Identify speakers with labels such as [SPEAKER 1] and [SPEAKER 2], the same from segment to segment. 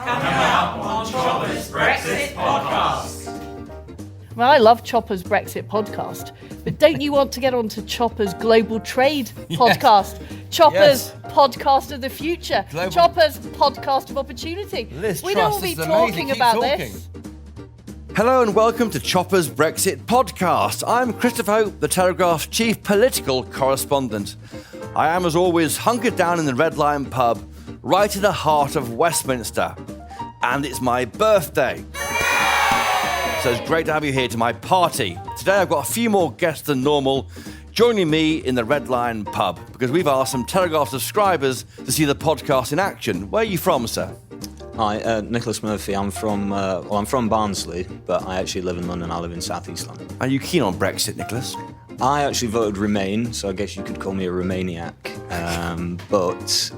[SPEAKER 1] Coming up on Chopper's Brexit Podcast.
[SPEAKER 2] Well, I love Chopper's Brexit Podcast, but don't you want to get onto Chopper's Global Trade Podcast? Chopper's Podcast of the Future. Chopper's Podcast of Opportunity.
[SPEAKER 3] Liz
[SPEAKER 2] We
[SPEAKER 3] Truss,
[SPEAKER 2] don't be
[SPEAKER 3] this is
[SPEAKER 2] talking
[SPEAKER 3] amazing. Keep
[SPEAKER 2] about
[SPEAKER 3] talking.
[SPEAKER 2] this.
[SPEAKER 3] Hello and welcome to Chopper's Brexit Podcast. I'm Christopher Hope, the Telegraph Chief Political Correspondent. I am, as always, hunkered down in the Red Lion pub, right in the heart of Westminster. And it's my birthday. So it's great to have you here to my party. Today I've got a few more guests than normal joining me in the Red Lion pub because we've asked some Telegraph subscribers to see the podcast in action. Where are you from, sir?
[SPEAKER 4] Hi, Nicholas Murphy. I'm from Barnsley, but I actually live in London. I live in South East London.
[SPEAKER 3] Are you keen on Brexit, Nicholas?
[SPEAKER 4] I actually voted Remain, so I guess you could call me a Remainiac. But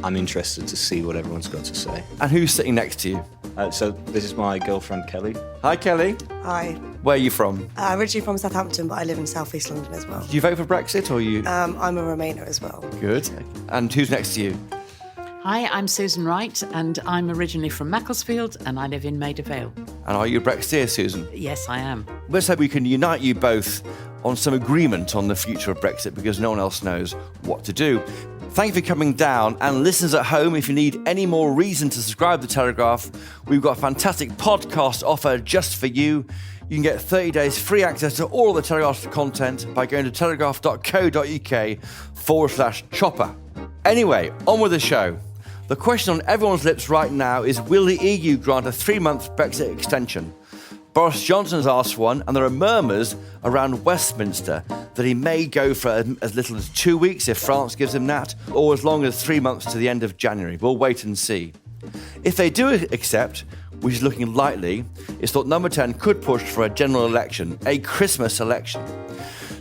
[SPEAKER 4] I'm interested to see what everyone's got to say.
[SPEAKER 3] And who's sitting next to you?
[SPEAKER 4] So this is my girlfriend, Kelly.
[SPEAKER 3] Hi, Kelly.
[SPEAKER 5] Hi.
[SPEAKER 3] Where are you from?
[SPEAKER 5] Originally from Southampton, but I live in South East London as well.
[SPEAKER 3] Do you vote for Brexit or you?
[SPEAKER 5] I'm a Remainer as well.
[SPEAKER 3] Good. And who's next to you?
[SPEAKER 6] Hi, I'm Susan Wright, and I'm originally from Macclesfield, and I live in Maida Vale.
[SPEAKER 3] And are you a Brexiteer, Susan?
[SPEAKER 6] Yes, I am.
[SPEAKER 3] Let's hope we can unite you both on some agreement on the future of Brexit because no one else knows what to do. Thank you for coming down. And listeners at home, if you need any more reason to subscribe to the Telegraph, we've got a fantastic podcast offer just for you. You can get 30 days free access to all the Telegraph content by going to telegraph.co.uk/chopper. Anyway, on with the show. The question on everyone's lips right now is, will the EU grant a 3-month Brexit extension? Boris Johnson has asked one, and there are murmurs around Westminster that he may go for as little as 2 weeks if France gives him that, or as long as 3 months to the end of January. We'll wait and see. If they do accept, which is looking likely, it's thought Number 10 could push for a general election, a Christmas election.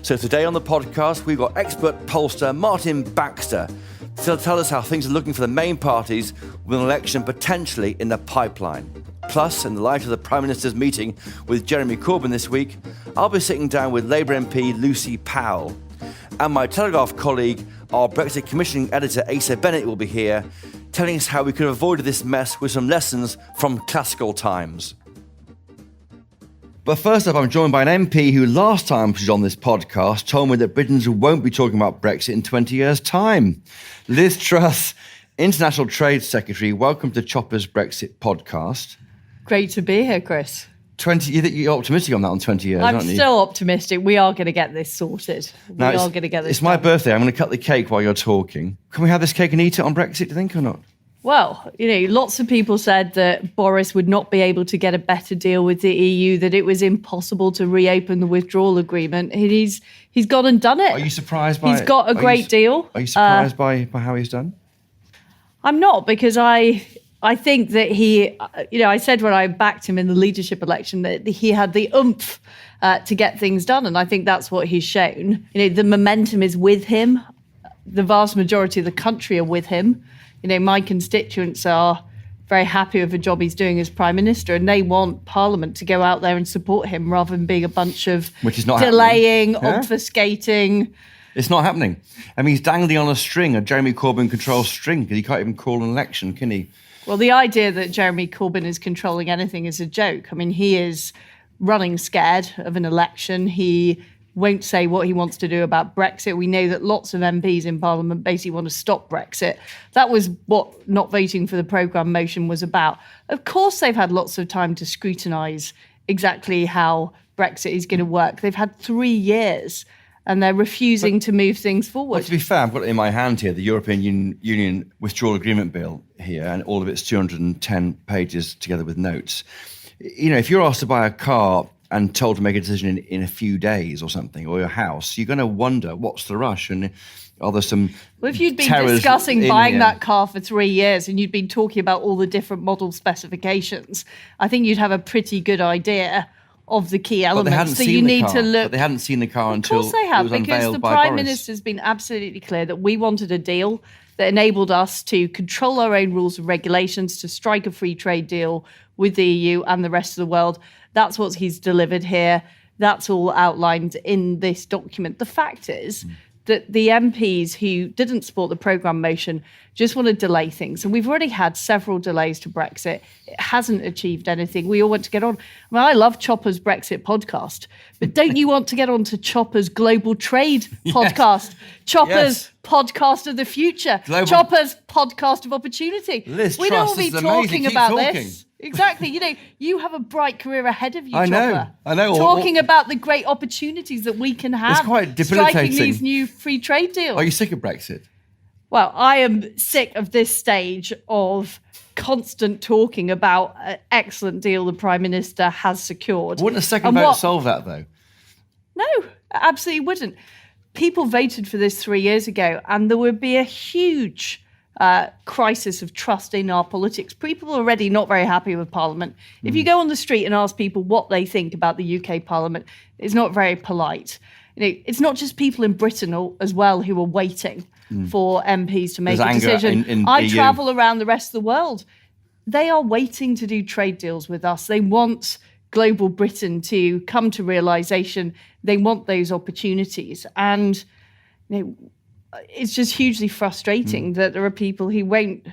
[SPEAKER 3] So today on the podcast, we've got expert pollster Martin Baxter to tell us how things are looking for the main parties with an election potentially in the pipeline. Plus, in the light of the Prime Minister's meeting with Jeremy Corbyn this week, I'll be sitting down with Labour MP Lucy Powell. And my Telegraph colleague, our Brexit Commissioning Editor Asa Bennett, will be here, telling us how we could have avoided this mess with some lessons from classical times. But first up, I'm joined by an MP who last time she was on this podcast told me that Britons won't be talking about Brexit in 20 years' time. Liz Truss, International Trade Secretary, welcome to Chopper's Brexit Podcast.
[SPEAKER 2] Great to be here, Chris.
[SPEAKER 3] You're optimistic on that on 20 years,
[SPEAKER 2] I'm
[SPEAKER 3] aren't you?
[SPEAKER 2] still optimistic. We are going to get this sorted.
[SPEAKER 3] It's my birthday. I'm going to cut the cake while you're talking. Can we have this cake and eat it on Brexit, do you think, or not?
[SPEAKER 2] Well, lots of people said that Boris would not be able to get a better deal with the EU, that it was impossible to reopen the withdrawal agreement. He's gone and done it.
[SPEAKER 3] Are you surprised by
[SPEAKER 2] He's got a great deal.
[SPEAKER 3] Are you surprised by how he's done?
[SPEAKER 2] I'm not, because I think that I said when I backed him in the leadership election that he had the oomph to get things done. And I think that's what he's shown. The momentum is with him. The vast majority of the country are with him. My constituents are very happy with the job he's doing as Prime Minister, and they want Parliament to go out there and support him rather than being a bunch of delaying, obfuscating.
[SPEAKER 3] It's not happening. I mean, he's dangling on a string, a Jeremy Corbyn-controlled string, because he can't even call an election, can he?
[SPEAKER 2] Well, the idea that Jeremy Corbyn is controlling anything is a joke. I mean, he is running scared of an election. He won't say what he wants to do about Brexit. We know that lots of MPs in Parliament basically want to stop Brexit. That was what not voting for the programme motion was about. Of course, they've had lots of time to scrutinise exactly how Brexit is going to work. They've had 3 years and they're refusing to move things forward.
[SPEAKER 3] Well, to be fair, I've got it in my hand here, the European Union Withdrawal Agreement Bill here, and all of its 210 pages together with notes. If you're asked to buy a car and told to make a decision in a few days or something, or your house, you're going to wonder, what's the rush? And are there some
[SPEAKER 2] Well, if you'd been discussing buying that car for 3 years and you'd been talking about all the different model specifications, I think you'd have a pretty good idea of the key elements. So you need to look.
[SPEAKER 3] But they hadn't seen the car until
[SPEAKER 2] Of course they have,
[SPEAKER 3] it was
[SPEAKER 2] because
[SPEAKER 3] unveiled
[SPEAKER 2] the
[SPEAKER 3] by
[SPEAKER 2] Prime
[SPEAKER 3] Boris.
[SPEAKER 2] Minister's been absolutely clear that we wanted a deal that enabled us to control our own rules and regulations, to strike a free trade deal with the EU and the rest of the world. That's what he's delivered here. That's all outlined in this document. The fact is that the MPs who didn't support the programme motion just want to delay things. And we've already had several delays to Brexit. It hasn't achieved anything. We all want to get on. I mean, I love Chopper's Brexit podcast, but don't you want to get on to Chopper's Global Trade podcast? Chopper's podcast of the future. Chopper's podcast of opportunity.
[SPEAKER 3] Liz
[SPEAKER 2] We'd
[SPEAKER 3] Truss,
[SPEAKER 2] all be
[SPEAKER 3] this is amazing.
[SPEAKER 2] talking
[SPEAKER 3] Keep
[SPEAKER 2] about
[SPEAKER 3] talking.
[SPEAKER 2] this. Exactly. You know, you have a bright career ahead of you,
[SPEAKER 3] I know.
[SPEAKER 2] Chopper.
[SPEAKER 3] I know.
[SPEAKER 2] Talking about the great opportunities that we can have.
[SPEAKER 3] It's quite debilitating.
[SPEAKER 2] Striking these new free trade deals.
[SPEAKER 3] Are you sick of Brexit?
[SPEAKER 2] Well, I am sick of this stage of constant talking about an excellent deal the Prime Minister has secured.
[SPEAKER 3] Wouldn't a second vote solve that, though?
[SPEAKER 2] No, absolutely wouldn't. People voted for this 3 years ago, and there would be a huge crisis of trust in our politics. People are already not very happy with Parliament. If you go on the street and ask people what they think about the UK Parliament, it's not very polite. You know, it's not just people in Britain as well who are waiting for MPs to make a decision. I travel around the rest of the world. They are waiting to do trade deals with us. They want global Britain to come to realisation. They want those opportunities. And you know, it's just hugely frustrating that there are people who won't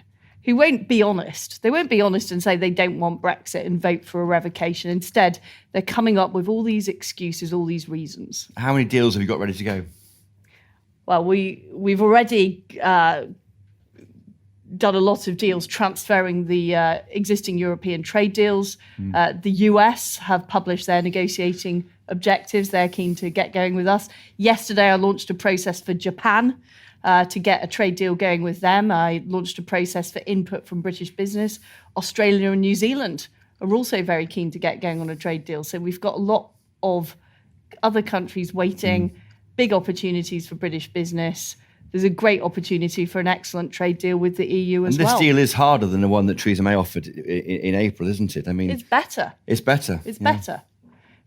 [SPEAKER 2] be honest. They won't be honest and say they don't want Brexit and vote for a revocation. Instead, they're coming up with all these excuses, all these reasons.
[SPEAKER 3] How many deals have you got ready to go?
[SPEAKER 2] Well, we've already done a lot of deals transferring the existing European trade deals. The US have published their negotiating objectives. They're keen to get going with us. Yesterday, I launched a process for Japan to get a trade deal going with them. I launched a process for input from British business. Australia and New Zealand are also very keen to get going on a trade deal. So we've got a lot of other countries waiting, big opportunities for British business. There's a great opportunity for an excellent trade deal with the EU as well.
[SPEAKER 3] And this deal is harder than the one that Theresa May offered in April, isn't it? I mean,
[SPEAKER 2] it's better.
[SPEAKER 3] It's better.
[SPEAKER 2] It's better.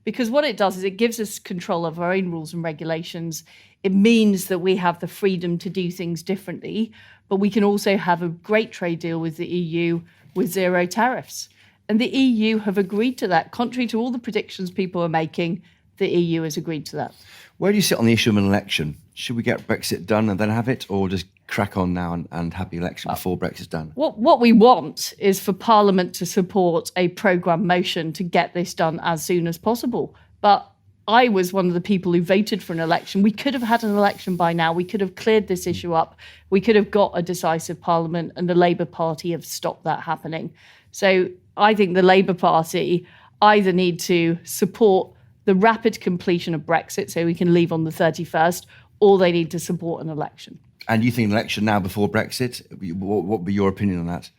[SPEAKER 2] Because what it does is it gives us control of our own rules and regulations. It means that we have the freedom to do things differently, but we can also have a great trade deal with the EU with zero tariffs. And the EU have agreed to that. Contrary to all the predictions people are making, the EU has agreed to that.
[SPEAKER 3] Where do you sit on the issue of an election? Should we get Brexit done and then have it, or just crack on now and have the election before Brexit's done?
[SPEAKER 2] What we want is for Parliament to support a programme motion to get this done as soon as possible. But I was one of the people who voted for an election. We could have had an election by now. We could have cleared this issue up. We could have got a decisive Parliament, and the Labour Party have stopped that happening. So I think the Labour Party either need to support the rapid completion of Brexit so we can leave on the 31st, or they need to support an election.
[SPEAKER 3] And you think an election now before Brexit? What would be your opinion on that?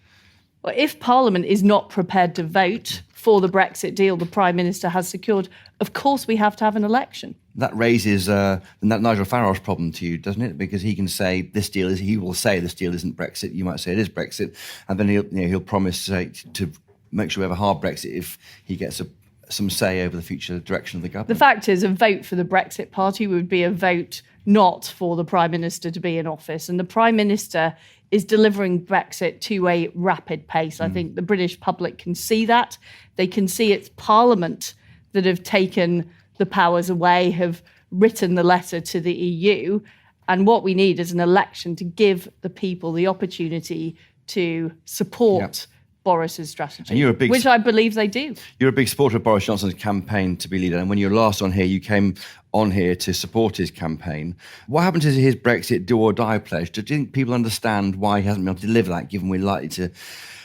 [SPEAKER 2] Well, if Parliament is not prepared to vote for the Brexit deal the Prime Minister has secured, of course we have to have an election.
[SPEAKER 3] That raises that Nigel Farage problem to you, doesn't it? Because he can say he will say this deal isn't Brexit. You might say it is Brexit, and then he'll promise to make sure we have a hard Brexit if he gets some say over the future direction of the government.
[SPEAKER 2] The fact is, a vote for the Brexit Party would be a vote not for the Prime Minister to be in office. And the Prime Minister is delivering Brexit to a rapid pace. I think the British public can see that. They can see it's Parliament that have taken the powers away, have written the letter to the EU. And what we need is an election to give the people the opportunity to support Boris's strategy,
[SPEAKER 3] and you're a big,
[SPEAKER 2] which I believe they do.
[SPEAKER 3] You're a big supporter of Boris Johnson's campaign to be leader. And when you were last on here, you came on here to support his campaign. What happened to his Brexit do or die pledge? Do you think people understand why he hasn't been able to deliver that, given we're likely to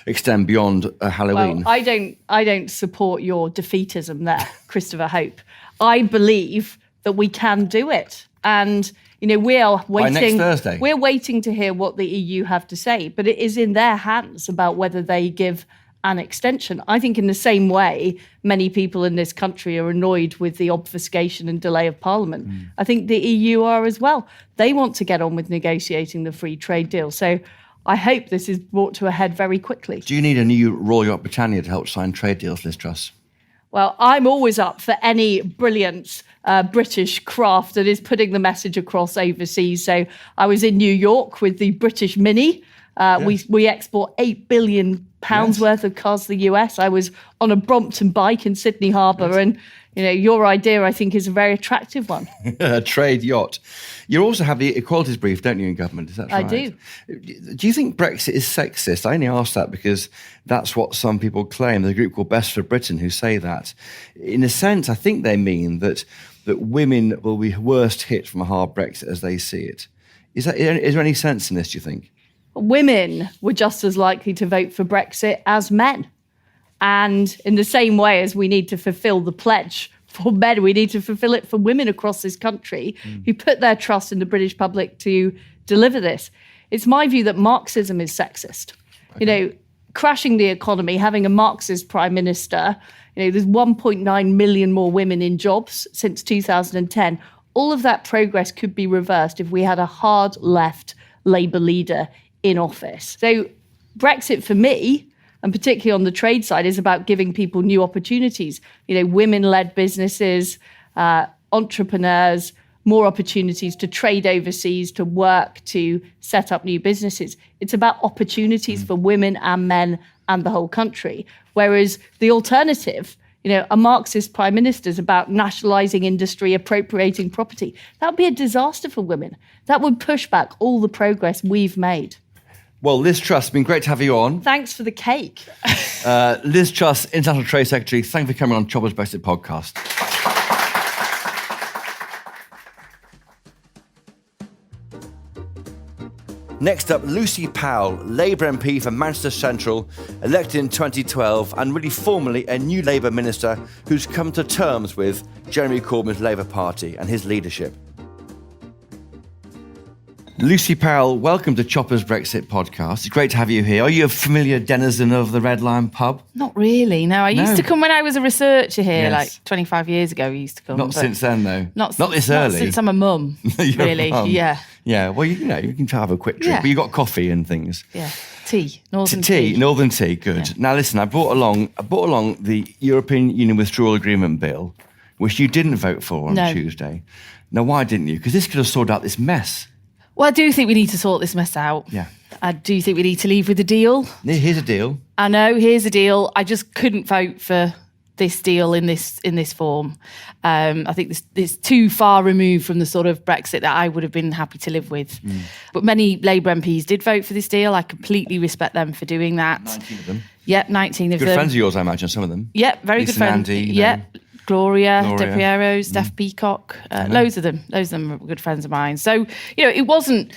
[SPEAKER 3] extend beyond Halloween?
[SPEAKER 2] Well, I don't support your defeatism there, Christopher Hope. I believe that we can do it. And we are waiting.
[SPEAKER 3] By next Thursday.
[SPEAKER 2] We're waiting to hear what the EU have to say, but it is in their hands about whether they give an extension. I think in the same way, many people in this country are annoyed with the obfuscation and delay of Parliament. I think the EU are as well. They want to get on with negotiating the free trade deal. So I hope this is brought to a head very quickly.
[SPEAKER 3] Do you need a new Royal Yacht Britannia to help sign trade deals, Liz Truss?
[SPEAKER 2] Well, I'm always up for any brilliant British craft that is putting the message across overseas. So I was in New York with the British Mini We export £8 billion worth of cars to the US. I was on a Brompton bike in Sydney Harbour, and your idea, I think, is a very attractive one.
[SPEAKER 3] A trade yacht. You also have the equalities brief, don't you, in government? Is that right?
[SPEAKER 2] I do.
[SPEAKER 3] Do you think Brexit is sexist? I only ask that because that's what some people claim. There's a group called Best for Britain who say that. In a sense, I think they mean that women will be worst hit from a hard Brexit as they see it. Is there any sense in this, do you think?
[SPEAKER 2] Women were just as likely to vote for Brexit as men. And in the same way as we need to fulfill the pledge for men, we need to fulfill it for women across this country who put their trust in the British public to deliver this. It's my view that Marxism is sexist. Okay. Crashing the economy, having a Marxist prime minister, there's 1.9 million more women in jobs since 2010. All of that progress could be reversed if we had a hard left Labour leader in office. So Brexit for me, and particularly on the trade side, is about giving people new opportunities. Women-led businesses, entrepreneurs, more opportunities to trade overseas, to work, to set up new businesses. It's about opportunities for women and men and the whole country. Whereas the alternative, a Marxist prime minister, is about nationalising industry, appropriating property. That would be a disaster for women. That would push back all the progress we've made.
[SPEAKER 3] Well, Liz Truss, it's been great to have you on.
[SPEAKER 2] Thanks for the cake.
[SPEAKER 3] Liz Truss, International Trade Secretary, thank you for coming on Chopper's Brexit Podcast. Next up, Lucy Powell, Labour MP for Manchester Central, elected in 2012 and really formally a new Labour minister who's come to terms with Jeremy Corbyn's Labour Party and his leadership. Lucy Powell, welcome to Chopper's Brexit Podcast. It's great to have you here. Are you a familiar denizen of the Red Lion pub?
[SPEAKER 7] Not really, no. I used to come when I was a researcher here,
[SPEAKER 3] Yes.
[SPEAKER 7] like 25 years ago. I used to come.
[SPEAKER 3] Not since then, though.
[SPEAKER 7] Not
[SPEAKER 3] this early.
[SPEAKER 7] Not since I'm a mum,
[SPEAKER 3] You're
[SPEAKER 7] really.
[SPEAKER 3] a mum.
[SPEAKER 7] Yeah.
[SPEAKER 3] Yeah, well, you can have a quick drink,
[SPEAKER 7] Yeah.
[SPEAKER 3] but you got coffee and things.
[SPEAKER 7] Yeah. Tea. Northern
[SPEAKER 3] Northern tea, good.
[SPEAKER 7] Yeah.
[SPEAKER 3] Now, listen, I brought along the European Union Withdrawal Agreement Bill, which you didn't vote for on
[SPEAKER 7] No.
[SPEAKER 3] Tuesday. Now, why didn't you? Because this could have sorted out this mess.
[SPEAKER 7] Well, I do think we need to sort this mess out.
[SPEAKER 3] Yeah.
[SPEAKER 7] I do think we need to leave with a deal.
[SPEAKER 3] Here's a deal.
[SPEAKER 7] I know, here's a deal. I just couldn't vote for this deal in this form. I think this too far removed from the sort of Brexit that I would have been happy to live with. But many Labour MPs did vote for this deal. I completely respect them for doing that.
[SPEAKER 3] 19 of them.
[SPEAKER 7] Yeah, 19 of
[SPEAKER 3] Good
[SPEAKER 7] them.
[SPEAKER 3] friends of yours, I imagine, some of them.
[SPEAKER 7] Yeah, very
[SPEAKER 3] Lisa
[SPEAKER 7] good friends.
[SPEAKER 3] and Andy,
[SPEAKER 7] Yeah, Gloria De Piero,
[SPEAKER 3] Mm.
[SPEAKER 7] Steph Peacock, loads of them are good friends of mine. So, it wasn't,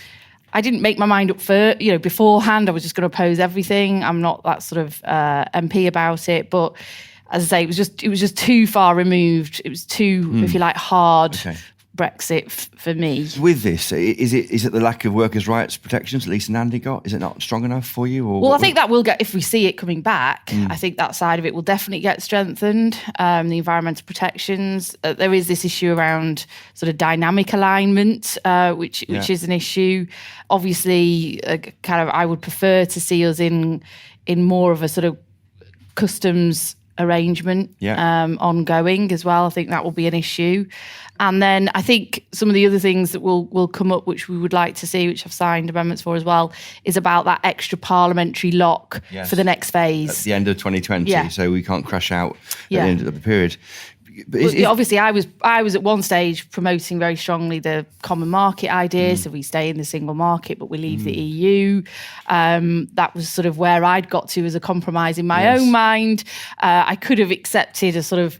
[SPEAKER 7] I didn't make my mind up for, beforehand. I was just going to oppose everything. I'm not that sort of MP about it. But as I say, it was just too far removed. It was too, if you like, hard Brexit for me.
[SPEAKER 3] With this, is it the lack of workers' rights protections that Lisa and Andy got? Is it not strong enough for you? Or
[SPEAKER 7] Well, I think that will get, if we see it coming back, I think that side of it will definitely get strengthened. The environmental protections. There is this issue around sort of dynamic alignment, which is an issue. Obviously, I would prefer to see us in more of a sort of customs arrangement ongoing as well. I think that will be an issue. And then I think some of the other things that will come up, which we would like to see, which I've signed amendments for as well, is about that extra parliamentary lock for the next phase.
[SPEAKER 3] At the end of 2020, so we can't crash out at the end of the period. But
[SPEAKER 7] obviously, I was at one stage promoting very strongly the common market idea, so we stay in the single market, but we leave the EU. That was sort of where I'd got to as a compromise in my own mind. I could have accepted a sort of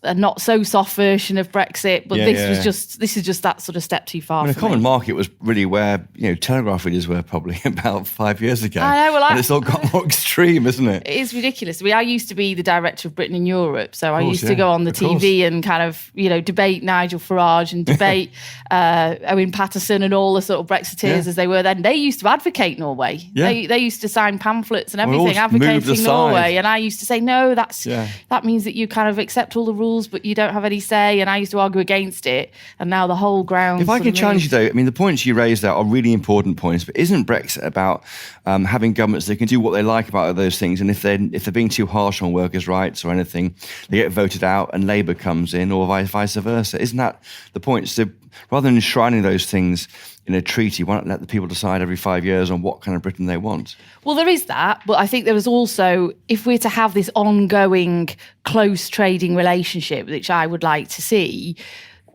[SPEAKER 7] a not so soft version of Brexit, but this is just that sort of step too far.
[SPEAKER 3] The common market was really where Telegraph readers were probably about 5 years ago.
[SPEAKER 7] I know,
[SPEAKER 3] and it's all got more extreme, isn't it?
[SPEAKER 7] It is ridiculous. I used to be the director of Britain in Europe, so I used to go on the TV and kind of debate Nigel Farage and debate Owen Paterson and all the sort of Brexiteers as they were then. They used to advocate Norway. They used to sign pamphlets and everything advocating Norway, and I used to say no, that means that you kind of accept all the rules, but you don't have any say, and I used to argue against it, and now the whole ground.
[SPEAKER 3] If I can challenge you though, I mean, the points you raised there are really important points, but isn't Brexit about having governments that can do what they like about those things, and if they're being too harsh on workers' rights or anything, they get voted out and Labour comes in, or vice versa? Isn't that the point? So rather than enshrining those things in a treaty? Why not let the people decide every 5 years on what kind of Britain they want?
[SPEAKER 7] Well, there is that, but I think there is also, if we're to have this ongoing close trading relationship, which I would like to see,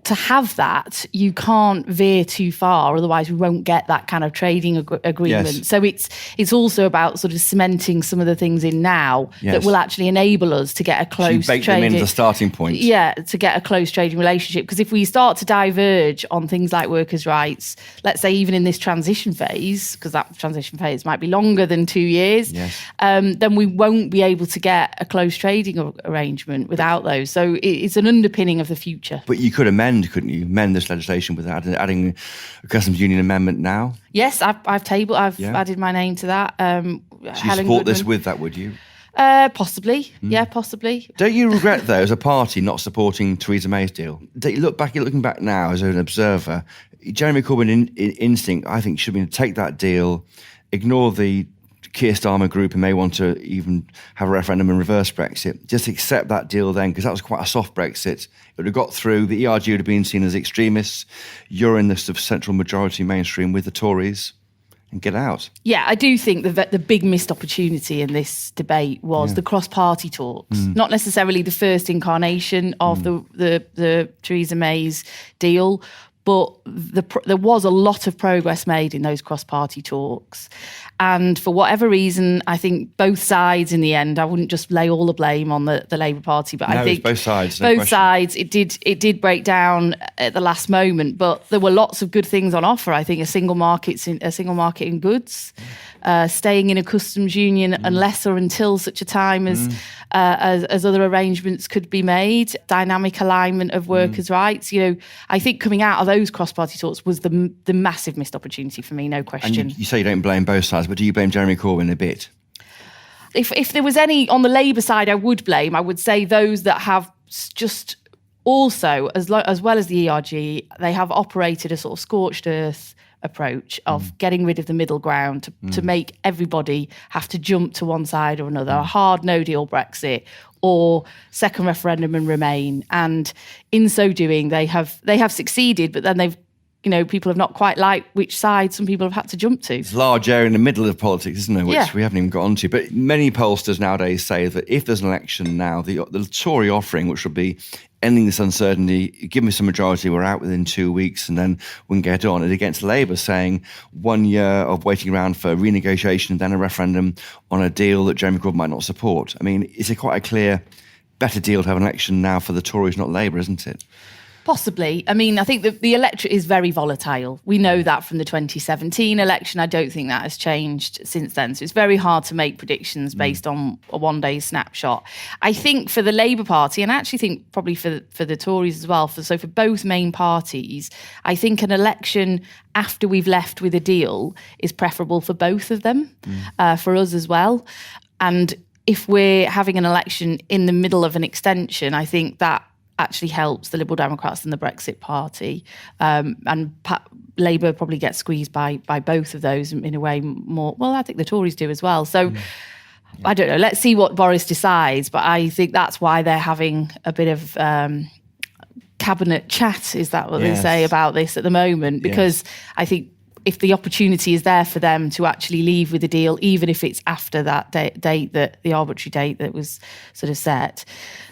[SPEAKER 7] to have that, you can't veer too far, otherwise we won't get that kind of trading agreement.
[SPEAKER 3] Yes.
[SPEAKER 7] So it's also about sort of cementing some of the things in now that will actually enable us to get a
[SPEAKER 3] So you
[SPEAKER 7] close
[SPEAKER 3] bake them
[SPEAKER 7] trading.
[SPEAKER 3] in as a starting point.
[SPEAKER 7] Yeah, to get a close trading relationship. Because if we start to diverge on things like workers' rights, let's say even in this transition phase, because that transition phase might be longer than 2 years, then we won't be able to get a close trading arrangement without those. So it's an underpinning of the future.
[SPEAKER 3] But you could couldn't you? Amend this legislation with adding a customs union amendment now?
[SPEAKER 7] Yes, I've added my name to that.
[SPEAKER 3] So you support this with that, would you?
[SPEAKER 7] Possibly. Yeah, possibly.
[SPEAKER 3] Don't you regret, though, as a party, not supporting Theresa May's deal? Looking back now as an observer, Jeremy Corbyn in instinct, I think, should be to take that deal, ignore the Keir Starmer group who may want to even have a referendum and reverse Brexit. Just accept that deal then, because that was quite a soft Brexit. It would have got through. The ERG would have been seen as extremists. You're in the sort of central majority mainstream with the Tories, and get out.
[SPEAKER 7] Yeah, I do think the big missed opportunity in this debate was the cross-party talks. Not necessarily the first incarnation of the Theresa May's deal, but there was a lot of progress made in those cross-party talks. And for whatever reason, I think both sides in the end, I wouldn't just lay all the blame on the Labour Party, but I think
[SPEAKER 3] both sides.
[SPEAKER 7] Both sides, it did break down at the last moment, but there were lots of good things on offer. I think a single market in goods, staying in a customs union unless or until such a time as other arrangements could be made, dynamic alignment of workers' rights. You know, I think coming out of those cross-party talks was the massive missed opportunity for me, no question.
[SPEAKER 3] And you say you don't blame both sides, but do you blame Jeremy Corbyn a bit?
[SPEAKER 7] If there was any on the Labour side, I would blame. I would say those that have just also, as well as the ERG, they have operated a sort of scorched earth approach of getting rid of the middle ground to make everybody have to jump to one side or another, a hard no-deal Brexit or second referendum and remain. And in so doing, they have succeeded, but then people have not quite liked which side some people have had to jump to.
[SPEAKER 3] It's a large area in the middle of politics, isn't there, which
[SPEAKER 7] Yeah.
[SPEAKER 3] we haven't even got onto. But many pollsters nowadays say that if there's an election now, the Tory offering, which will be ending this uncertainty, give me some majority, we're out within 2 weeks, and then we can get on, and against Labour saying 1 year of waiting around for renegotiation and then a referendum on a deal that Jeremy Corbyn might not support. I mean, it's quite a clear, better deal to have an election now for the Tories, not Labour, isn't it?
[SPEAKER 7] Possibly. I mean, I think the electorate is very volatile. We know that from the 2017 election. I don't think that has changed since then. So it's very hard to make predictions based on a one-day snapshot. I think for the Labour Party, and I actually think probably for the Tories as well, for both main parties, I think an election after we've left with a deal is preferable for both of them, for us as well. And if we're having an election in the middle of an extension, I think that actually helps the Liberal Democrats and the Brexit Party. And Labour probably gets squeezed by both of those in a way more. Well, I think the Tories do as well. So I don't know. Let's see what Boris decides. But I think that's why they're having a bit of cabinet chat, is that what they say about this at the moment? Because I think if the opportunity is there for them to actually leave with a deal, even if it's after that date, that the arbitrary date that was sort of set,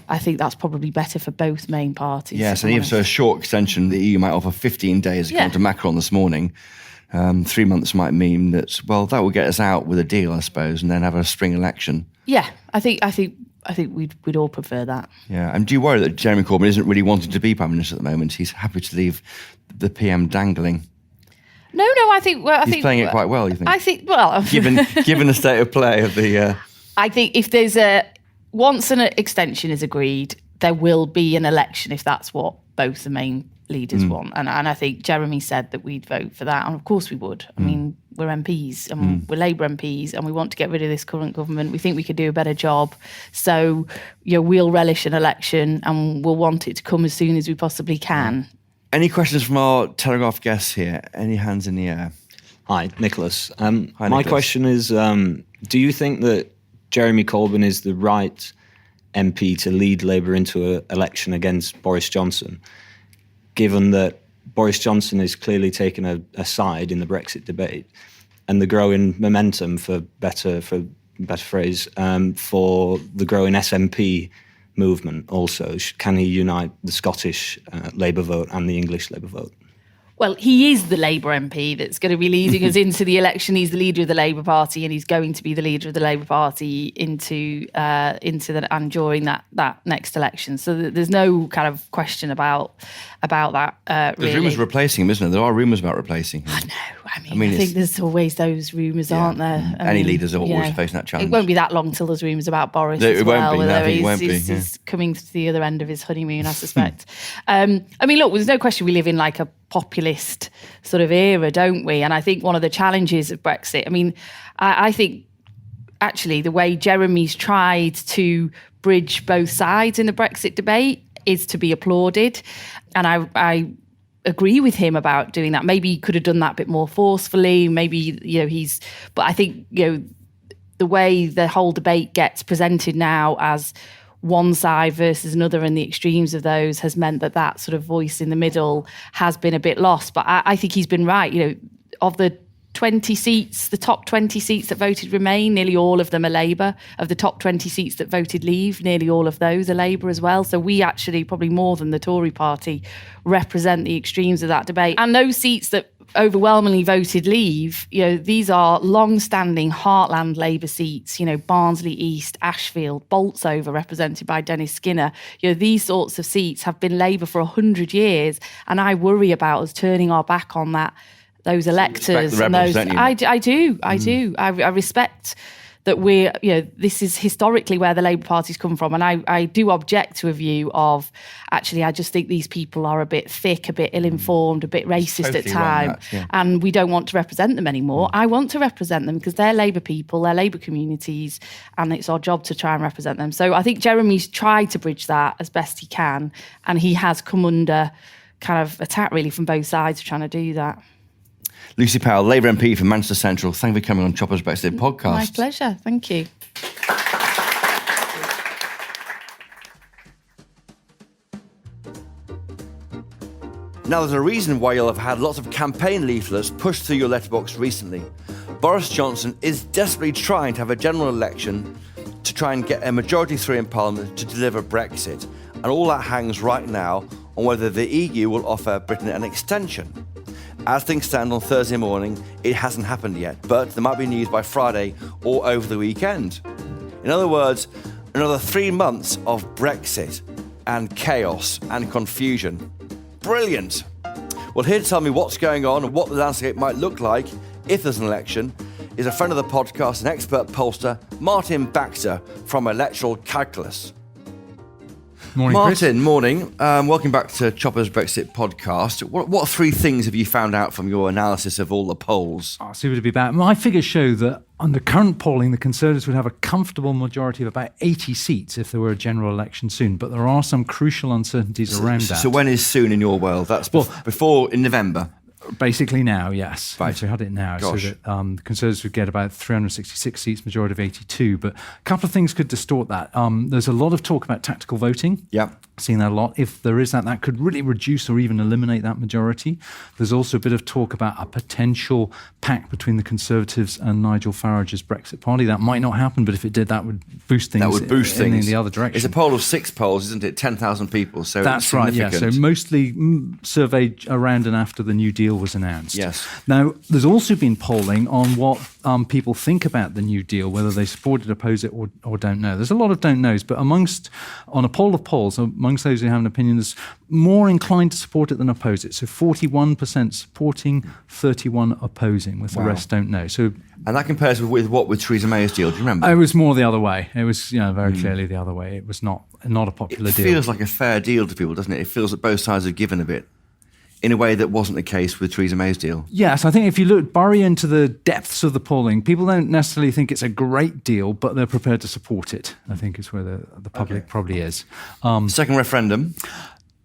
[SPEAKER 7] I think that's probably better for both main parties.
[SPEAKER 3] Yes, and even so a short extension, the EU might offer 15 days, according to Macron this morning. 3 months might mean that, well, that will get us out with a deal, I suppose, and then have a spring election.
[SPEAKER 7] Yeah, I think we'd all prefer that.
[SPEAKER 3] Yeah, and do you worry that Jeremy Corbyn isn't really wanting to be Prime Minister at the moment? He's happy to leave the PM dangling.
[SPEAKER 7] No, I think
[SPEAKER 3] He's playing it quite well, you think?
[SPEAKER 7] I think, well,
[SPEAKER 3] given the state of play of the.
[SPEAKER 7] I think if there's once an extension is agreed, there will be an election if that's what both the main leaders want. And I think Jeremy said that we'd vote for that, and of course we would. I mean, we're MPs and we're Labour MPs, and we want to get rid of this current government. We think we could do a better job. So, we'll relish an election and we'll want it to come as soon as we possibly can.
[SPEAKER 3] Any questions from our Telegraph guests here? Any hands in the air?
[SPEAKER 4] Hi, Nicholas.
[SPEAKER 3] Hi,
[SPEAKER 4] My
[SPEAKER 3] Nicholas.
[SPEAKER 4] question is, do you think that Jeremy Corbyn is the right MP to lead Labour into an election against Boris Johnson, given that Boris Johnson is clearly taking a side in the Brexit debate, and the growing momentum, for better phrase, for the growing SNP movement also. Can he unite the Scottish Labour vote and the English Labour vote?
[SPEAKER 7] Well, he is the Labour MP that's going to be leading us into the election. He's the leader of the Labour Party, and he's going to be the leader of the Labour Party into and during that next election. So there's no kind of question about that.
[SPEAKER 3] There's
[SPEAKER 7] really.
[SPEAKER 3] rumours replacing him, isn't there? There are rumours about replacing him.
[SPEAKER 7] I know. I mean, I think there's always those rumours, aren't there?
[SPEAKER 3] Any leaders are always facing that challenge.
[SPEAKER 7] It won't be that long till there's rumours about Boris
[SPEAKER 3] It won't be.
[SPEAKER 7] He's coming to the other end of his honeymoon, I suspect. I mean, look, there's no question we live in like a populist sort of era, don't we? And I think one of the challenges of Brexit, I mean, I think actually the way Jeremy's tried to bridge both sides in the Brexit debate is to be applauded. And I agree with him about doing that. Maybe he could have done that a bit more forcefully. Maybe, but I think, the way the whole debate gets presented now as one side versus another and the extremes of those has meant that sort of voice in the middle has been a bit lost. But I think he's been right. Of the 20 seats, the top 20 seats that voted Remain, nearly all of them are Labour. Of the top 20 seats that voted Leave, nearly all of those are Labour as well. So we actually, probably more than the Tory party, represent the extremes of that debate. And those seats that overwhelmingly voted Leave, these are long-standing heartland Labour seats, Barnsley East, Ashfield, Bolsover, represented by Dennis Skinner. These sorts of seats have been Labour for 100 years, and I worry about us turning our back on those electors.
[SPEAKER 3] And those,
[SPEAKER 7] I do. I respect that this is historically where the Labour Party's come from. And I do object to a view of, actually, I just think these people are a bit thick, a bit ill-informed, a bit racist
[SPEAKER 3] Totally
[SPEAKER 7] at times, and we don't want to represent them anymore. I want to represent them because they're Labour people, they're Labour communities, and it's our job to try and represent them. So I think Jeremy's tried to bridge that as best he can, and he has come under kind of attack, really, from both sides trying to do that.
[SPEAKER 3] Lucy Powell, Labour MP for Manchester Central, thank you for coming on Chopper's Brexit Podcast.
[SPEAKER 7] My pleasure, thank you.
[SPEAKER 3] Now, there's a reason why you'll have had lots of campaign leaflets pushed through your letterbox recently. Boris Johnson is desperately trying to have a general election to try and get a majority through in Parliament to deliver Brexit. And all that hangs right now on whether the EU will offer Britain an extension. As things stand on Thursday morning, it hasn't happened yet, but there might be news by Friday or over the weekend. In other words, another 3 months of Brexit and chaos and confusion. Brilliant! Well, here to tell me what's going on and what the landscape might look like if there's an election is a friend of the podcast and expert pollster, Martin Baxter from Electoral Calculus.
[SPEAKER 8] Morning,
[SPEAKER 3] Martin,
[SPEAKER 8] Chris.
[SPEAKER 3] morning. Welcome back to Chopper's Brexit Podcast. What 3 things have you found out from your analysis of all the polls?
[SPEAKER 8] I'll see what it'd be about. My figures show that under current polling, the Conservatives would have a comfortable majority of about 80 seats if there were a general election soon. But there are some crucial uncertainties around that.
[SPEAKER 3] So when is soon in your world? That's before in November?
[SPEAKER 8] Basically now, yes.
[SPEAKER 3] Right.
[SPEAKER 8] So we had it now.
[SPEAKER 3] Gosh.
[SPEAKER 8] So that the Conservatives would get about 366 seats, majority of 82. But a couple of things could distort that. There's a lot of talk about tactical voting.
[SPEAKER 3] Yeah.
[SPEAKER 8] Seeing that a lot. If there is that could really reduce or even eliminate that majority. There's also a bit of talk about a potential pact between the Conservatives and Nigel Farage's Brexit Party. That might not happen, but if it did, that would boost things.
[SPEAKER 3] That would boost
[SPEAKER 8] in
[SPEAKER 3] things
[SPEAKER 8] the other direction.
[SPEAKER 3] It's a poll of 6 polls, isn't it? 10,000 people. So
[SPEAKER 8] that's
[SPEAKER 3] it's
[SPEAKER 8] right. Yeah.
[SPEAKER 3] significant.
[SPEAKER 8] So mostly surveyed around and after the New Deal was announced.
[SPEAKER 3] Yes.
[SPEAKER 8] Now, there's also been polling on what people think about the New Deal, whether they support it, oppose it, or don't know. There's a lot of don't knows, but on a poll of polls, amongst those who have an opinion, there's more inclined to support it than oppose it. So 41% supporting, 31% opposing, with the rest don't know. So,
[SPEAKER 3] and that compares with Theresa May's deal. Do you remember?
[SPEAKER 8] It was more the other way. It was very clearly the other way. It was not a popular deal.
[SPEAKER 3] It feels like a fair deal to people, doesn't it? It feels that both sides have given a bit, in a way that wasn't the case with Theresa May's deal.
[SPEAKER 8] Yes, I think if you bury into the depths of the polling, people don't necessarily think it's a great deal, but they're prepared to support it. I think is where the public probably is.
[SPEAKER 3] Second referendum.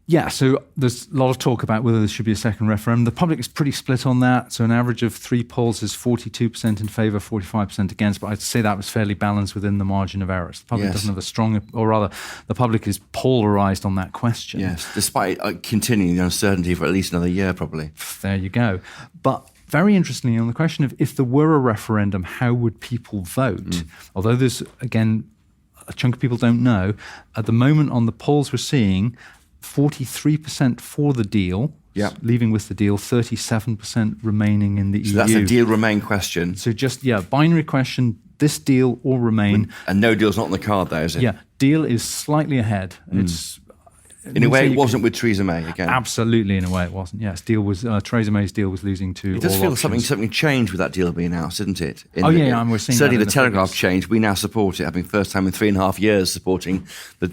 [SPEAKER 8] Yeah, so there's a lot of talk about whether there should be a second referendum. The public is pretty split on that. So an average of 3 polls is 42% in favour, 45% against. But I'd say that was fairly balanced within the margin of errors. The public doesn't have a strong, or rather, the public is polarised on that question.
[SPEAKER 3] Yes, despite continuing the uncertainty for at least another year, probably.
[SPEAKER 8] There you go. But very interestingly, on the question of if there were a referendum, how would people vote? Although there's, again, a chunk of people don't know, at the moment on the polls we're seeing, 43% for the deal, leaving with the deal, 37% remaining in the EU.
[SPEAKER 3] So that's a deal remain question.
[SPEAKER 8] So just, binary question, this deal or remain.
[SPEAKER 3] And no deal's not on the card there, is it?
[SPEAKER 8] Yeah, deal is slightly ahead. It's
[SPEAKER 3] in a way, it wasn't with Theresa May again.
[SPEAKER 8] Absolutely, in a way, it wasn't. Yes, Theresa May's deal was losing to.
[SPEAKER 3] It does
[SPEAKER 8] all
[SPEAKER 3] feel
[SPEAKER 8] options.
[SPEAKER 3] something changed with that deal being announced, didn't it?
[SPEAKER 8] We're seeing
[SPEAKER 3] certainly
[SPEAKER 8] that
[SPEAKER 3] the Telegraph changed. We now support it, having first time in 3.5 years supporting the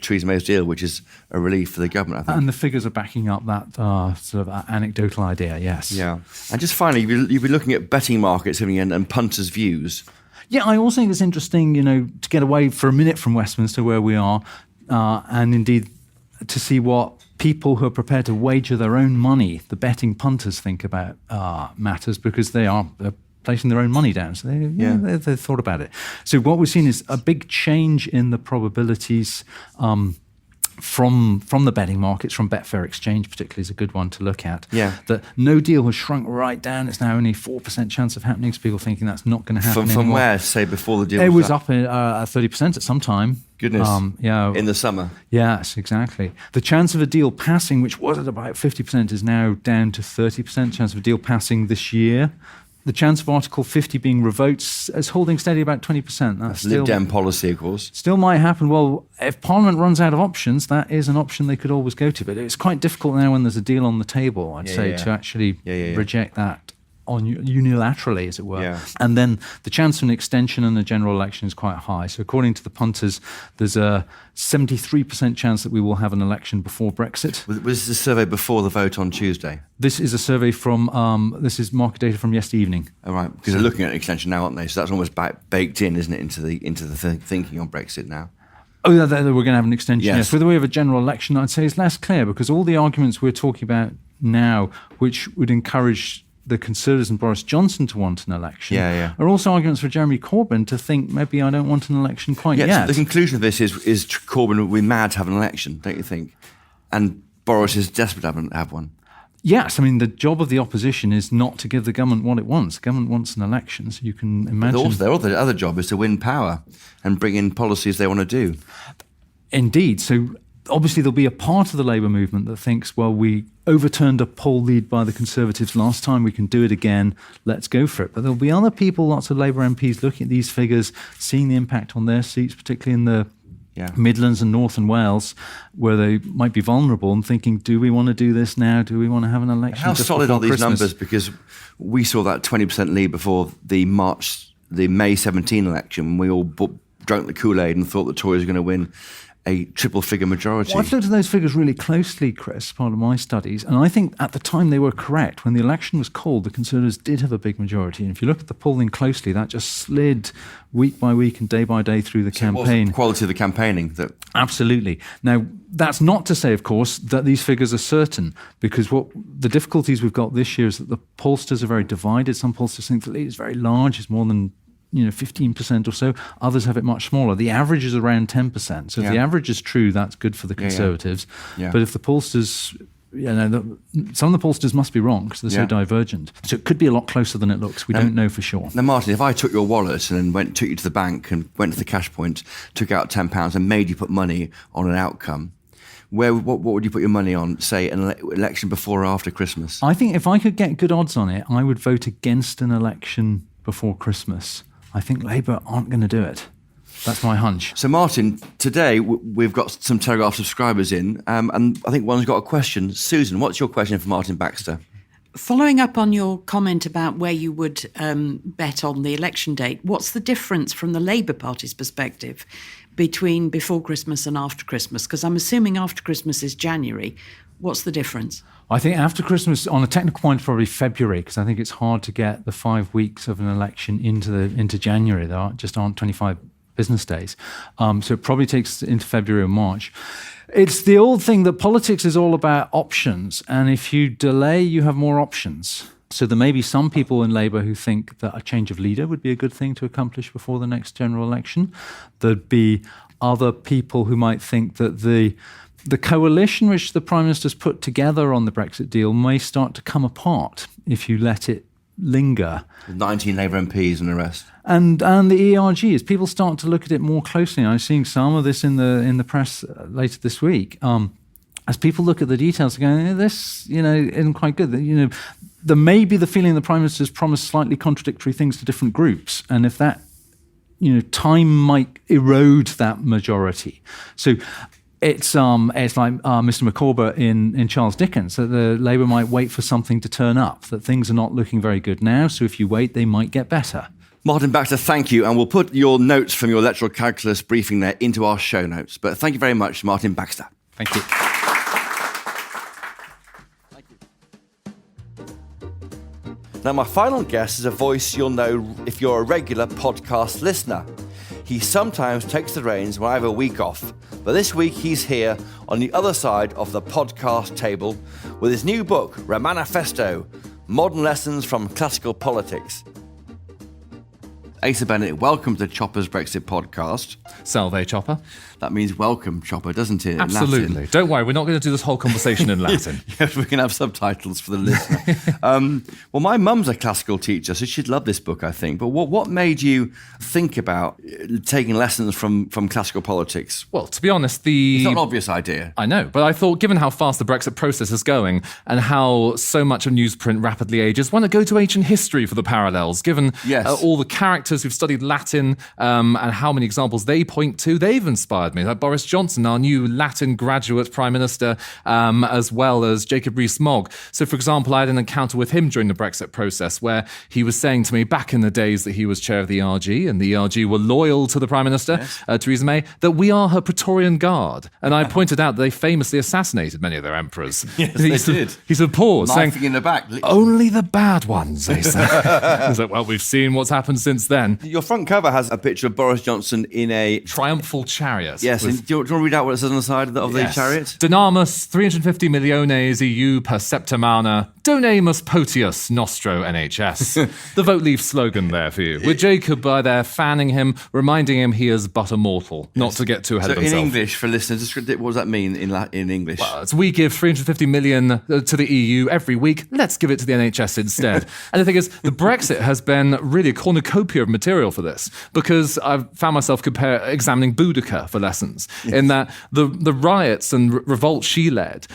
[SPEAKER 3] Theresa May's deal, which is a relief for the government, I think.
[SPEAKER 8] And the figures are backing up that sort of anecdotal idea. Yes.
[SPEAKER 3] Yeah. And just finally, you've been looking at betting markets and punters' views.
[SPEAKER 8] Yeah, I also think it's interesting, to get away for a minute from Westminster, where we are, and indeed to see what people who are prepared to wager their own money, the betting punters, think about matters, because they're placing their own money down. So they've thought about it. So what we've seen is a big change in the probabilities from the betting markets, from Betfair Exchange particularly is a good one to look at.
[SPEAKER 3] Yeah.
[SPEAKER 8] That no deal has shrunk right down. It's now only 4% chance of happening, so people thinking that's not going to happen
[SPEAKER 3] From
[SPEAKER 8] anymore.
[SPEAKER 3] where, say, before the deal
[SPEAKER 8] It was
[SPEAKER 3] up?
[SPEAKER 8] up at 30% at some time.
[SPEAKER 3] Goodness. In the summer.
[SPEAKER 8] Yes, exactly. The chance of a deal passing, which was at about 50%, is now down to 30%. Chance of a deal passing this year. The chance of Article 50 being revoked is holding steady about 20%. That's
[SPEAKER 3] Lib Dem policy, of course.
[SPEAKER 8] Still might happen. Well, if Parliament runs out of options, that is an option they could always go to. But it's quite difficult now when there's a deal on the table, I'd say, to actually reject that unilaterally, as it were.
[SPEAKER 3] Yeah.
[SPEAKER 8] And then the chance of an extension and a general election is quite high. So according to the punters, there's a 73% chance that we will have an election before Brexit.
[SPEAKER 3] Was this a survey before the vote on Tuesday?
[SPEAKER 8] This is a survey from, this is market data from yesterday evening.
[SPEAKER 3] All right, because they're looking at an extension now, aren't they? So that's almost baked in, isn't it, into the thinking on Brexit now?
[SPEAKER 8] Oh, yeah, we're going to have an extension,
[SPEAKER 3] Yes.
[SPEAKER 8] yes. Whether we have a general election, I'd say is less clear, because all the arguments we're talking about now, which would encourage the Conservatives and Boris Johnson to want an election, are also arguments for Jeremy Corbyn to think maybe I don't want an election quite yet.
[SPEAKER 3] So the conclusion of this is Corbyn would be mad to have an election, don't you think? And Boris is desperate to have one.
[SPEAKER 8] Yes, I mean, the job of the opposition is not to give the government what it wants. The government wants an election, so you can imagine.
[SPEAKER 3] But also, their other job is to win power and bring in policies they want to do.
[SPEAKER 8] Indeed. So obviously there'll be a part of the Labour movement that thinks, well, we overturned a poll lead by the Conservatives last time, we can do it again, let's go for it. But there'll be other people, lots of Labour MPs, looking at these figures, seeing the impact on their seats, particularly in the Midlands and North and Wales, where they might be vulnerable, and thinking, do we want to do this now? Do we want to have an election?
[SPEAKER 3] How solid are these
[SPEAKER 8] Christmas?
[SPEAKER 3] numbers? Because we saw that 20% lead before the May 17 election, when we all drank the Kool-Aid and thought the Tories were going to win a triple-figure majority.
[SPEAKER 8] Well, I've looked at those figures really closely, Chris, part of my studies, and I think at the time they were correct. When the election was called, the Conservatives did have a big majority, and if you look at the polling closely, that just slid week by week and day by day through the campaign.
[SPEAKER 3] It was the quality of the campaigning.
[SPEAKER 8] Absolutely. Now, that's not to say, of course, that these figures are certain, because what the difficulties we've got this year is that the pollsters are very divided. Some pollsters think the lead is very large, it's more than 15% or so. Others have it much smaller. The average is around 10%. So if the average is true, that's good for the Conservatives. Yeah. But if the pollsters, some of the pollsters must be wrong because they're so divergent. So it could be a lot closer than it looks. We don't know for sure.
[SPEAKER 3] Now, Martin, if I took your wallet and then took you to the bank and went to the cash point, took out £10 and made you put money on an outcome, what would you put your money on, say, an election before or after Christmas?
[SPEAKER 8] I think if I could get good odds on it, I would vote against an election before Christmas. I think Labour aren't going to do it. That's my hunch.
[SPEAKER 3] So, Martin, today we've got some Telegraph subscribers in, and I think one's got a question. Susan, what's your question for Martin Baxter?
[SPEAKER 6] Following up on your comment about where you would bet on the election date, what's the difference from the Labour Party's perspective between before Christmas and after Christmas? Because I'm assuming after Christmas is January. What's the difference?
[SPEAKER 8] I think after Christmas, on a technical point, probably February, because I think it's hard to get the 5 weeks of an election into January. There just aren't 25 business days. So it probably takes into February or March. It's the old thing that politics is all about options. And if you delay, you have more options. So there may be some people in Labour who think that a change of leader would be a good thing to accomplish before the next general election. There'd be other people who might think that the coalition which the Prime Minister's put together on the Brexit deal may start to come apart if you let it linger.
[SPEAKER 3] 19 Labour MPs and the rest.
[SPEAKER 8] And the ERG, as people start to look at it more closely, I'm seeing some of this in the press later this week, as people look at the details, going, this, isn't quite good. There may be the feeling the Prime Minister's promised slightly contradictory things to different groups, and if that, time might erode that majority. So it's like Mr. Micawber in Charles Dickens, that the Labour might wait for something to turn up, that things are not looking very good now, so if you wait, they might get better.
[SPEAKER 3] Martin Baxter, thank you. And we'll put your notes from your electoral calculus briefing there into our show notes. But thank you very much, Martin Baxter.
[SPEAKER 8] Thank you.
[SPEAKER 3] Now, my final guest is a voice you'll know if you're a regular podcast listener. He sometimes takes the reins when I have a week off, but this week he's here on the other side of the podcast table with his new book, Romanifesto, Modern Lessons from Classical Politics. Asa Bennett, welcome to Chopper's Brexit Podcast.
[SPEAKER 1] Salve, Chopper.
[SPEAKER 3] That means welcome, Chopper, doesn't it?
[SPEAKER 1] Absolutely.
[SPEAKER 3] Latin.
[SPEAKER 1] Don't worry, we're not going to do this whole conversation in Latin.
[SPEAKER 3] Yes, we can have subtitles for the listener. Well, my mum's a classical teacher, so she'd love this book, I think. But what made you think about taking lessons from classical politics?
[SPEAKER 1] Well, to be honest,
[SPEAKER 3] It's not an obvious idea.
[SPEAKER 1] I know, but I thought, given how fast the Brexit process is going and how so much of newsprint rapidly ages, why not go to ancient history for the parallels, given all the characters who've studied Latin and how many examples they point to, they've inspired me. Like Boris Johnson, our new Latin graduate Prime Minister, as well as Jacob Rees-Mogg. So, for example, I had an encounter with him during the Brexit process where he was saying to me back in the days that he was chair of the ERG and the ERG were loyal to the Prime Minister, Theresa May, that we are her Praetorian Guard. And I pointed out that they famously assassinated many of their emperors.
[SPEAKER 3] Yes, they did.
[SPEAKER 1] He said, pause, saying,
[SPEAKER 3] in the back.
[SPEAKER 1] only the bad ones, they said. He's like, well, we've seen what's happened since then.
[SPEAKER 3] Your front cover has a picture of Boris Johnson in a
[SPEAKER 1] triumphal chariot.
[SPEAKER 3] Yes, and do you want to read out what it says on the side of the chariot?
[SPEAKER 1] Dynamus 350 milliones EU per septimana, donemus potius nostro NHS. The Vote Leave slogan there for you. With Jacob by there fanning him, reminding him he is but a mortal, not to get too ahead of himself.
[SPEAKER 3] In English, for listeners, what does that mean in English?
[SPEAKER 1] Well, we give 350 million to the EU every week. Let's give it to the NHS instead. And the thing is, the Brexit has been really a cornucopia of material for this, because I've found myself examining Boudica for lessons, in that the riots and revolts she led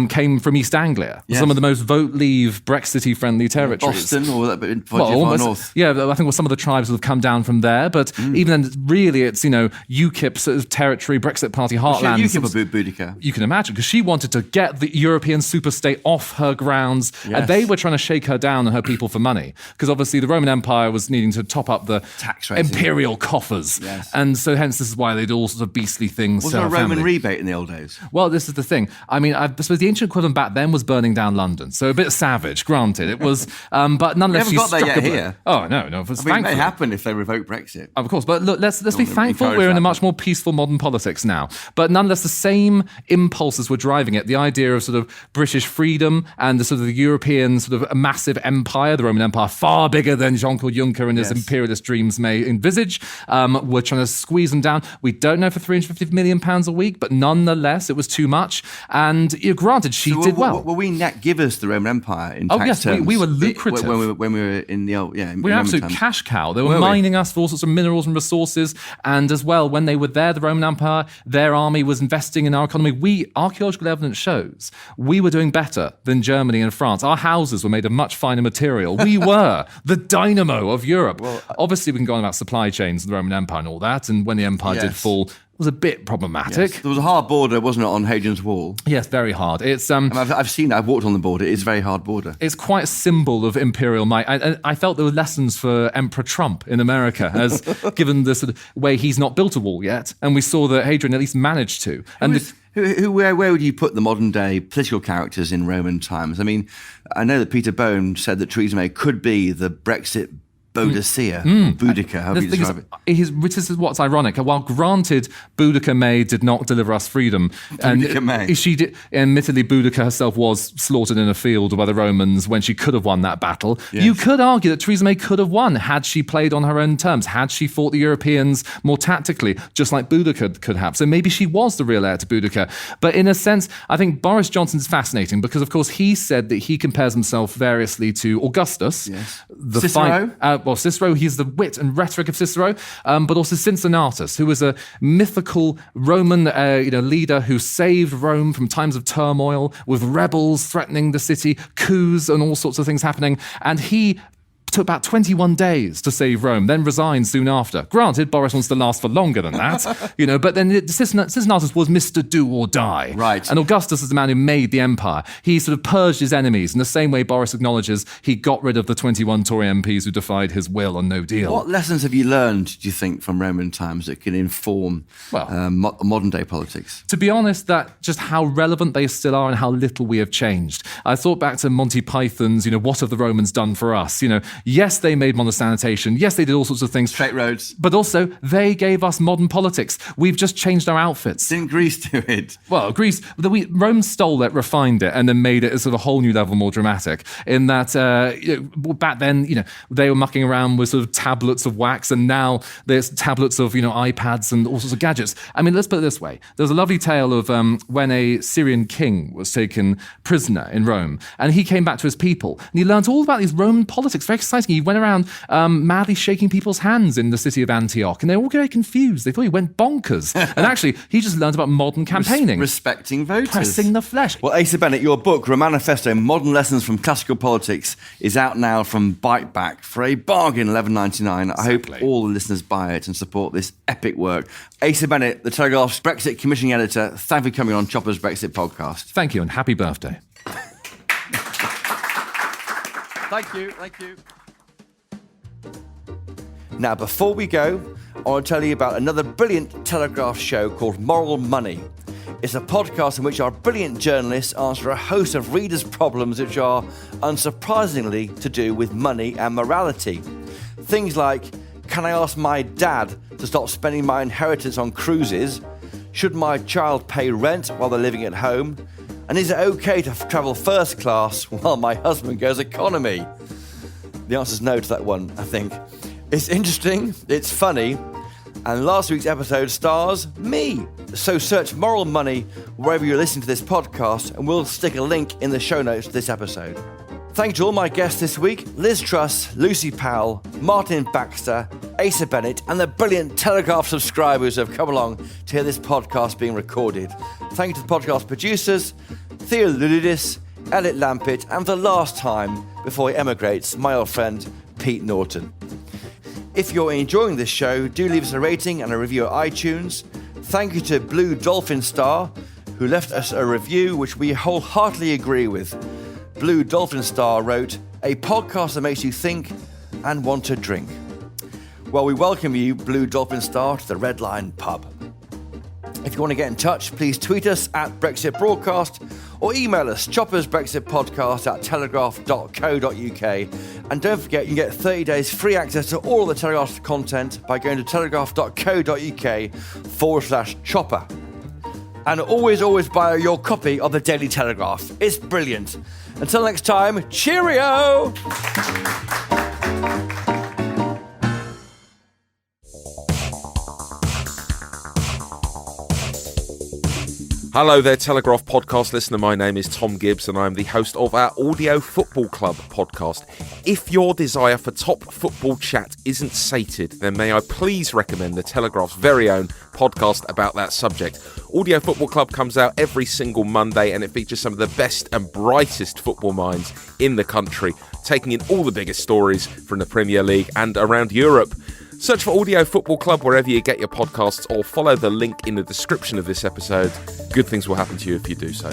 [SPEAKER 1] came from East Anglia, some of the most Vote Leave Brexity friendly territories.
[SPEAKER 3] Boston, or that bit far north.
[SPEAKER 1] Yeah, I think some of the tribes have come down from there, but even then, really, it's UKIP sort of territory, Brexit Party heartland.
[SPEAKER 3] UKIP Boudica.
[SPEAKER 1] You can imagine, because she wanted to get the European superstate off her grounds, and they were trying to shake her down and her people for money, because obviously the Roman Empire was needing to top up the
[SPEAKER 3] tax rates,
[SPEAKER 1] imperial coffers, and so hence this is why they did all sorts of beastly things.
[SPEAKER 3] Was there a Roman rebate in the old days?
[SPEAKER 1] Well, this is the thing. I mean, I suppose the ancient equivalent back then was burning down London, so a bit savage, granted. It was, but nonetheless,
[SPEAKER 3] we haven't got there yet here.
[SPEAKER 1] Oh no,
[SPEAKER 3] it may happen if they revoke Brexit.
[SPEAKER 1] Of course, but look, let's be thankful we're in a much more peaceful modern politics now. But nonetheless, the same impulses were driving it. The idea of sort of British freedom and the sort of the European sort of massive empire, the Roman Empire, far bigger than Jean-Claude Juncker and his imperialist dreams may envisage. We're trying to squeeze them down. We don't know for £350 million a week, but nonetheless, it was too much. And granted, she did well.
[SPEAKER 3] Were we net givers to the Roman Empire in tax terms?
[SPEAKER 1] We were lucrative.
[SPEAKER 3] When we were in the old,
[SPEAKER 1] we were an absolute cash cow. They were mining us for all sorts of minerals and resources. And as well, when they were there, the Roman Empire, their army was investing in our economy. Archaeological evidence shows we were doing better than Germany and France. Our houses were made of much finer material. We were the dynamo of Europe. Obviously, we can go on about supply chains of the Roman Empire and all that. And when the empire did fall, it was a bit problematic.
[SPEAKER 3] Yes. There was a hard border, wasn't it, on Hadrian's Wall?
[SPEAKER 1] Yes, very hard. It's
[SPEAKER 3] I've seen it. I've walked on the border. It's a very hard border.
[SPEAKER 1] It's quite a symbol of imperial might. I felt there were lessons for Emperor Trump in America, as given the sort of way he's not built a wall yet, and we saw that Hadrian at least managed to. And
[SPEAKER 3] where would you put the modern day political characters in Roman times? I mean, I know that Peter Bone said that Theresa May could be the Brexit Boudicca, Boudica, however you describe it.
[SPEAKER 1] This is what's ironic. While granted, Boudica May did not deliver us freedom, admittedly, Boudica herself was slaughtered in a field by the Romans when she could have won that battle. Yes. You could argue that Theresa May could have won had she played on her own terms, had she fought the Europeans more tactically, just like Boudica could have. So maybe she was the real heir to Boudica. But in a sense, I think Boris Johnson is fascinating because, of course, he said that he compares himself variously to Augustus.
[SPEAKER 3] Yes.
[SPEAKER 1] Cicero? Cicero, he's the wit and rhetoric of Cicero, but also Cincinnatus, who was a mythical Roman leader who saved Rome from times of turmoil with rebels threatening the city, coups and all sorts of things happening. And he took about 21 days to save Rome, then resigned soon after. Granted, Boris wants to last for longer than that, but then Cincinnatus was Mr. Do or Die.
[SPEAKER 3] Right.
[SPEAKER 1] And Augustus is the man who made the empire. He sort of purged his enemies in the same way Boris acknowledges he got rid of the 21 Tory MPs who defied his will on no deal.
[SPEAKER 3] What lessons have you learned, do you think, from Roman times that can inform modern day politics?
[SPEAKER 1] To be honest, that just how relevant they still are and how little we have changed. I thought back to Monty Python's, what have the Romans done for us? Yes, they made modern sanitation. Yes, they did all sorts of things.
[SPEAKER 3] Straight roads.
[SPEAKER 1] But also, they gave us modern politics. We've just changed our outfits.
[SPEAKER 3] Didn't Greece do it?
[SPEAKER 1] Well, Rome stole it, refined it, and then made it a sort of whole new level more dramatic. In that, back then, they were mucking around with sort of tablets of wax, and now there's tablets of, iPads and all sorts of gadgets. I mean, let's put it this way. There was a lovely tale of when a Syrian king was taken prisoner in Rome, and he came back to his people, and he learned all about these Roman politics. Very exciting. He went around madly shaking people's hands in the city of Antioch, and they were all very confused. They thought he went bonkers. And actually, he just learned about modern campaigning.
[SPEAKER 3] Respecting voters.
[SPEAKER 1] Pressing the flesh.
[SPEAKER 3] Well, Asa Bennett, your book, Romanifesto, Modern Lessons from Classical Politics, is out now from Biteback for a bargain, $11.99. I hope all the listeners buy it and support this epic work. Asa Bennett, the Telegraph's Brexit Commissioning Editor, thank you for coming on Chopper's Brexit Podcast.
[SPEAKER 1] Thank you, and happy birthday.
[SPEAKER 3] Thank you. Now, before we go, I want to tell you about another brilliant Telegraph show called Moral Money. It's a podcast in which our brilliant journalists answer a host of readers' problems which are, unsurprisingly, to do with money and morality. Things like, can I ask my dad to stop spending my inheritance on cruises? Should my child pay rent while they're living at home? And is it okay to travel first class while my husband goes economy? The answer's no to that one, I think. It's interesting, it's funny, and last week's episode stars me. So search Moral Money wherever you're listening to this podcast, and we'll stick a link in the show notes to this episode. Thank you to all my guests this week, Liz Truss, Lucy Powell, Martin Baxter, Asa Bennett, and the brilliant Telegraph subscribers who have come along to hear this podcast being recorded. Thank you to the podcast producers, Theo Ludidis, Elliot Lampitt, and for the last time before he emigrates, my old friend Pete Norton. If you're enjoying this show, do leave us a rating and a review at iTunes. Thank you to Blue Dolphin Star, who left us a review which we wholeheartedly agree with. Blue Dolphin Star wrote, a podcast that makes you think and want to drink. Well, we welcome you, Blue Dolphin Star, to the Red Line Pub. If you want to get in touch, please tweet us at Brexit Broadcast or email us choppersbrexitpodcast@telegraph.co.uk. And don't forget, you can get 30 days free access to all of the Telegraph's content by going to telegraph.co.uk/chopper. And always buy your copy of the Daily Telegraph. It's brilliant. Until next time, cheerio!
[SPEAKER 9] Hello there, Telegraph podcast listener. My name is Tom Gibbs and I'm the host of our Audio Football Club podcast. If your desire for top football chat isn't sated, then may I please recommend the Telegraph's very own podcast about that subject. Audio Football Club comes out every single Monday and it features some of the best and brightest football minds in the country, taking in all the biggest stories from the Premier League and around Europe. Search for Audio Football Club wherever you get your podcasts or follow the link in the description of this episode. Good things will happen to you if you do so.